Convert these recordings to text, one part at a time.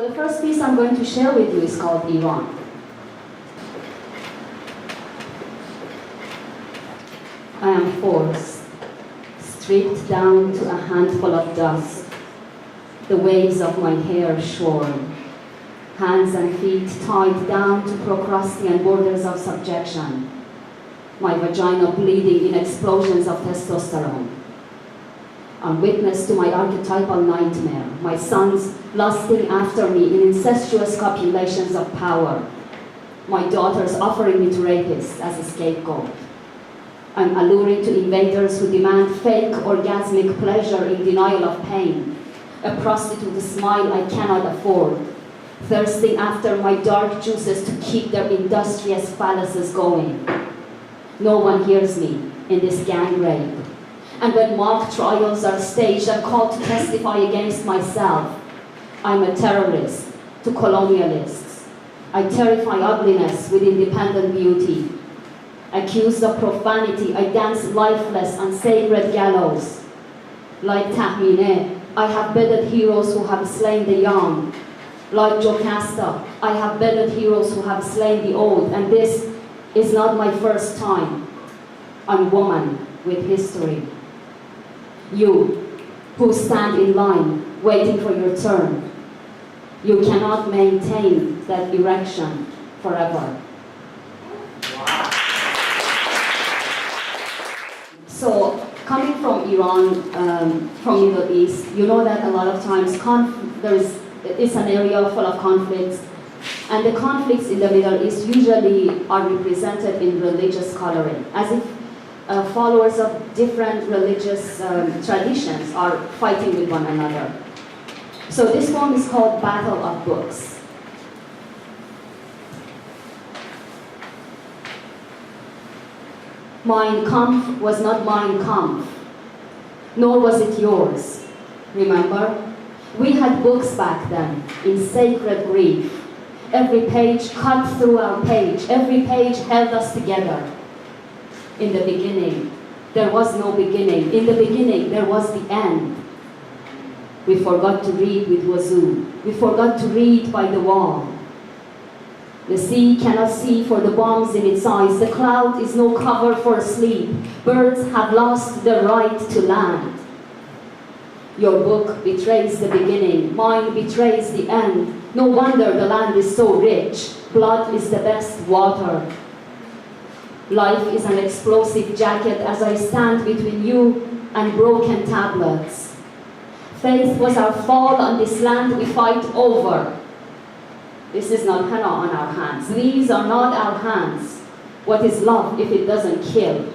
The first piece I'm going to share with you is called Iran. I am forced, stripped down to a handful of dust, the waves of my hair shorn, hands and feet tied down to Procrustean borders of subjection, my vagina bleeding in explosions of testosterone. I'm witness to my archetypal nightmare, my sons lusting after me in incestuous copulations of power, my daughters offering me to rapists as a scapegoat. I'm alluring to invaders who demand fake orgasmic pleasure in denial of pain, a prostitute smile I cannot afford, thirsting after my dark juices to keep their industrious phalluses going. No one hears me in this gang rape. And when mock trials are staged and called to testify against myself, I'm a terrorist to colonialists. I terrify ugliness with independent beauty. Accused of profanity, I dance lifeless on sacred gallows. Like Tahmineh, I have bedded heroes who have slain the young. Like Jocasta, I have bedded heroes who have slain the old, and this is not my first time. I'm a woman with history. You, who stand in line, waiting for your turn, you cannot maintain that erection forever. So, coming from Iran, from Middle East, you know that a lot of times it's an area full of conflicts, and the conflicts in the Middle East usually are represented in religious coloring, as if followers of different religious traditions are fighting with one another. So this poem is called Battle of Books. Mein Kampf was not Mein Kampf, nor was it yours. Remember? We had books back then, in sacred grief. Every page cut through our page, every page held us together. In the beginning, there was no beginning. In the beginning, there was the end. We forgot to read with wazoo. We forgot to read by the wall. The sea cannot see for the bombs in its eyes. The cloud is no cover for sleep. Birds have lost the right to land. Your book betrays the beginning. Mine betrays the end. No wonder the land is so rich. Blood is the best water. Life is an explosive jacket as I stand between you and broken tablets. Faith was our fall on this land we fight over. This is not henna on our hands. These are not our hands. What is love if it doesn't kill?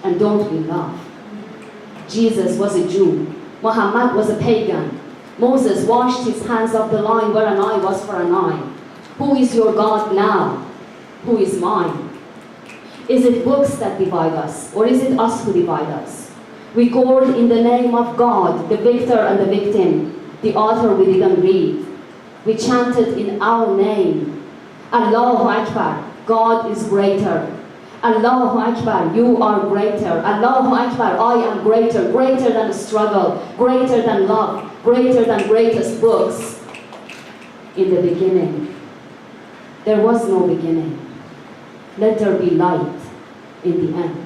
And don't we love? Jesus was a Jew. Muhammad was a pagan. Moses washed his hands of the line where an eye was for an eye. Who is your God now? Who is mine? Is it books that divide us, or is it us who divide us? We gored in the name of God, the victor and the victim, the author we didn't read. We chanted in our name, Allahu Akbar, God is greater. Allahu Akbar, you are greater. Allahu Akbar, I am greater, greater than struggle, greater than love, greater than greatest books. In the beginning, there was no beginning. Let there be light in the end.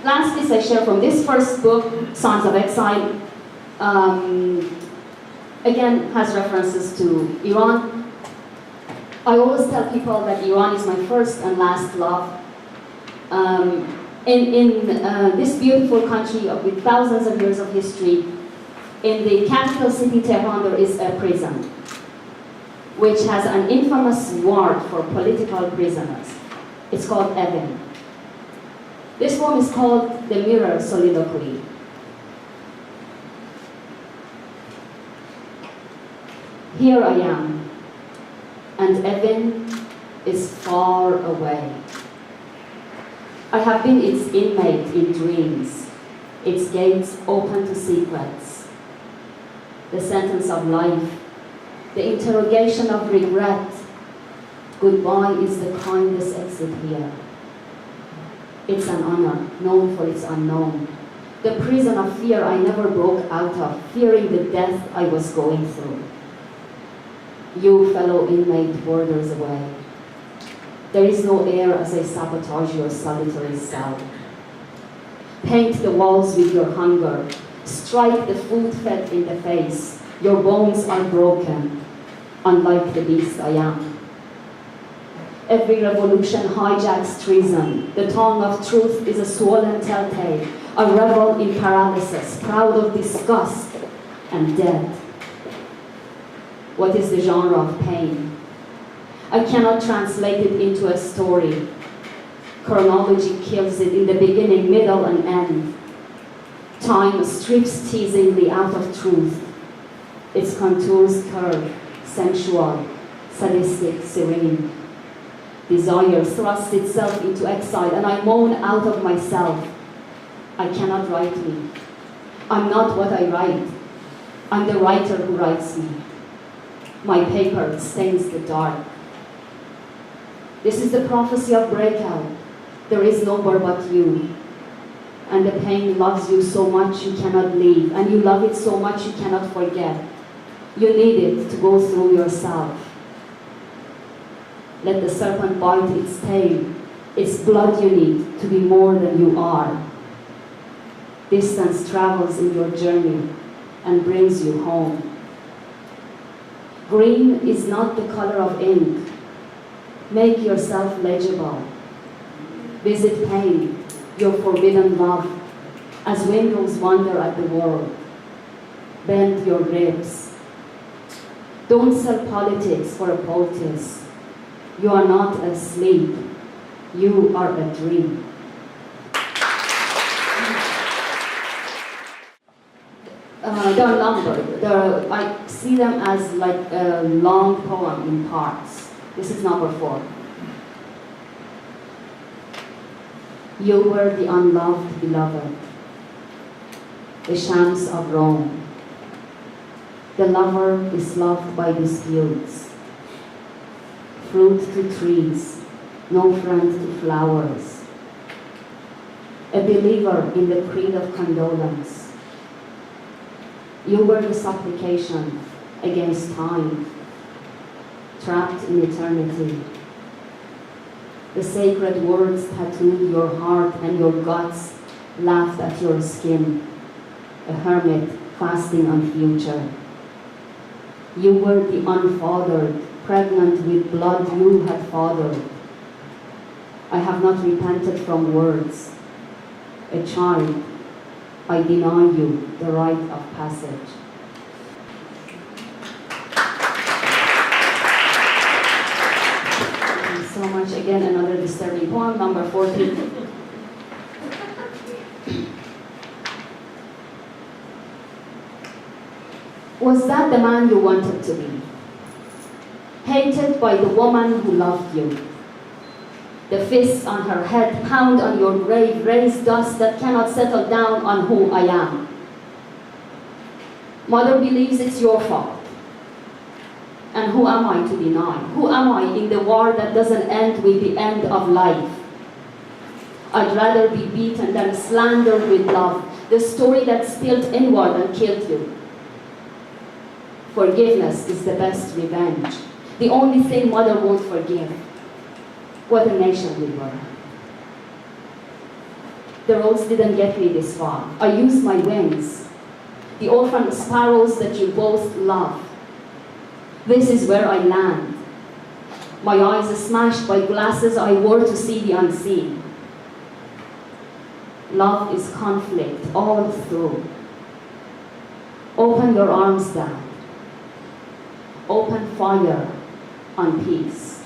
Last piece I share from this first book, Sons of Exile, again has references to Iran. I always tell people that Iran is my first and last love. In this beautiful country with thousands of years of history, in the capital city Tehran there is a prison, which has an infamous ward for political prisoners. It's called Evin. This poem is called The Mirror Soliloquy. Here I am, and Evin is far away. I have been its inmate in dreams, its gates open to secrets. The sentence of life, the interrogation of regret. Goodbye is the kindest exit here. It's an honor, known for its unknown. The prison of fear I never broke out of, fearing the death I was going through. You, fellow inmate, warders away. There is no air as I sabotage your solitary cell. Paint the walls with your hunger. Strike the food fed in the face. Your bones are broken, unlike the beast I am. Every revolution hijacks treason. The tongue of truth is a swollen telltale, a rebel in paralysis, proud of disgust and dead. What is the genre of pain? I cannot translate it into a story. Chronology kills it in the beginning, middle, and end. Time strips teasingly out of truth. Its contours curve, sensual, sadistic, serene. Desire thrusts itself into exile, and I moan out of myself. I cannot write me. I'm not what I write. I'm the writer who writes me. My paper stains the dark. This is the prophecy of breakout. There is nowhere but you. And the pain loves you so much you cannot leave, and you love it so much you cannot forget. You need it to go through yourself. Let the serpent bite its tail. It's blood you need to be more than you are. Distance travels in your journey and brings you home. Green is not the color of ink. Make yourself legible. Visit pain, your forbidden love, as windows wander at the world. Bend your ribs. Don't sell politics for a poultice. You are not asleep. You are a dream. They are numbered. I see them as like a long poem in parts. This is number 4. You were the unloved beloved, the shams of Rome, the lover disloved by disputes, fruit to trees, no friend to flowers, a believer in the creed of condolence. You were the supplication against time, trapped in eternity. The sacred words tattooed your heart, and your guts laughed at your skin, a hermit fasting on future. You were the unfathered, pregnant with blood you had fathered. I have not repented from words. A child, I deny you the rite of passage. Thank you so much. Again, another disturbing poem, number 14. Was that the man you wanted to be? Hated by the woman who loved you. The fists on her head pound on your grave, raise dust that cannot settle down on who I am. Mother believes it's your fault. And who am I to deny? Who am I in the war that doesn't end with the end of life? I'd rather be beaten than slandered with love, the story that spilled inward and killed you. Forgiveness is the best revenge, the only thing mother won't forgive. What a nation we were. The roads didn't get me this far. I used my wings, the orphan sparrows that you both love. This is where I land. My eyes are smashed by glasses I wore to see the unseen. Love is conflict all through. Open your arms, Dad. Open fire on peace.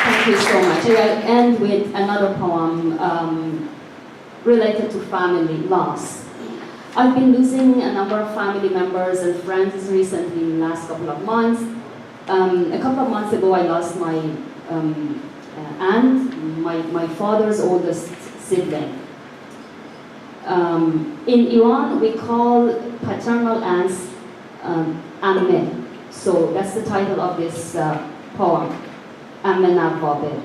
Thank you so much. I'll end with another poem related to family loss. I've been losing a number of family members and friends recently in the last couple of months. A couple of months ago, I lost my aunt, my father's oldest sibling. In Iran, we call paternal aunts amme. So that's the title of this poem, Amme Navvabe.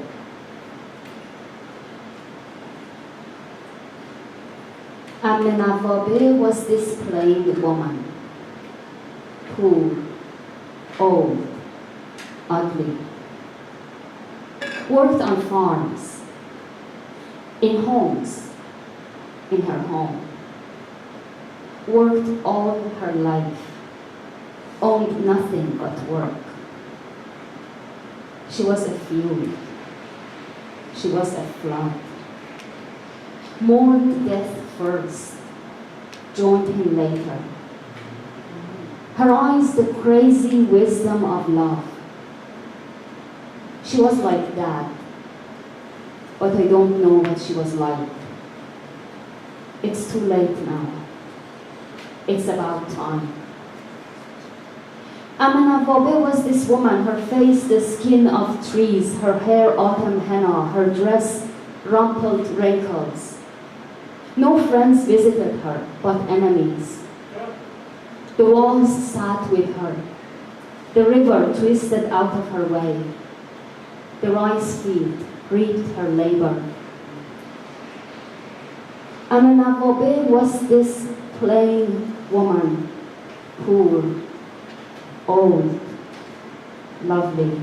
Amenavobe was this plain woman, poor, old, ugly, worked on farms, in homes, in her home, worked all her life, owned nothing but work. She was a fury. She was a flood. Mourned death first, joined him later. Her eyes, the crazy wisdom of love. She was like that, but I don't know what she was like. It's too late now. It's about time. Amenavobe was this woman, her face the skin of trees, her hair autumn henna, her dress rumpled wrinkles. No friends visited her, but enemies. The walls sat with her. The river twisted out of her way. The rice field reaped her labor. Amenavobe was this plain woman, poor, old, lovely.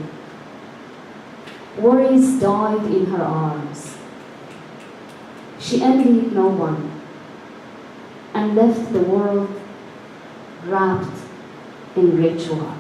Worries died in her arms. She envied no one and left the world wrapped in ritual.